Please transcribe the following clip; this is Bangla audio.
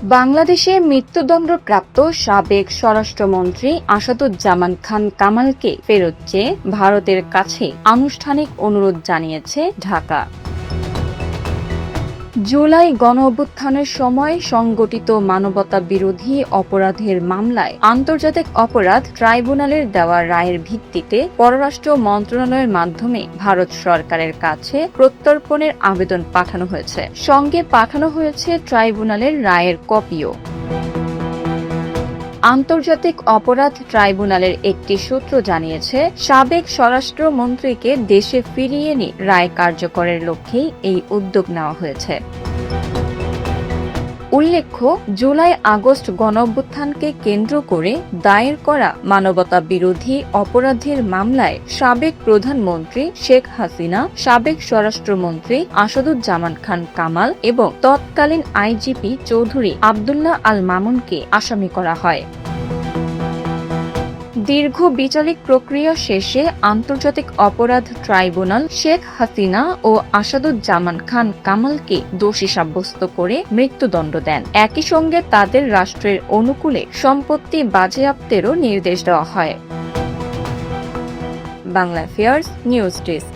বাংলাদেশে মৃত্যুদণ্ডপ্রাপ্ত সাবেক স্বরাষ্ট্রমন্ত্রী আসাদুজ্জামান খান কামালকে ফেরত চেয়ে ভারতের কাছে আনুষ্ঠানিক অনুরোধ জানিয়েছে ঢাকা। জুলাই গণঅভ্যুত্থানের সময় সংগঠিত মানবতা বিরোধী অপরাধের মামলায় আন্তর্জাতিক অপরাধ ট্রাইব্যুনালের দেওয়া রায়ের ভিত্তিতে পররাষ্ট্র মন্ত্রণালয়ের মাধ্যমে ভারত সরকারের কাছে প্রত্যর্পণের আবেদন পাঠানো হয়েছে। সঙ্গে পাঠানো হয়েছে ট্রাইব্যুনালের রায়ের কপিও। আন্তর্জাতিক অপরাধ ট্রাইব্যুনালের একটি সূত্র জানিয়েছে, সাবেক স্বরাষ্ট্রমন্ত্রীকে দেশে ফিরিয়ে এনে রায় কার্যকরের লক্ষ্যেই এই উদ্যোগ নেওয়া হয়েছে। উল্লেখ্য, জুলাই-আগস্ট গণঅভ্যুত্থানকে কেন্দ্র করে দায়ের করা মানবতা বিরোধী অপরাধের মামলায় সাবেক প্রধানমন্ত্রী শেখ হাসিনা, সাবেক স্বরাষ্ট্রমন্ত্রী আসাদুজ্জামান খান কামাল এবং তৎকালীন আইজিপি চৌধুরী আব্দুল্লাহ আল মামুনকে আসামি করা হয়। দীর্ঘ বিচারিক প্রক্রিয়া শেষে আন্তর্জাতিক অপরাধ ট্রাইব্যুনাল শেখ হাসিনা ও আসাদুজ্জামান খান কামালকে দোষী সাব্যস্ত করে মৃত্যুদণ্ড দেন। একই সঙ্গে তাদের রাষ্ট্রের অনুকূলে সম্পত্তি বাজেয়াপ্তেরও নির্দেশ দেওয়া হয়। Bangla affairs news desk.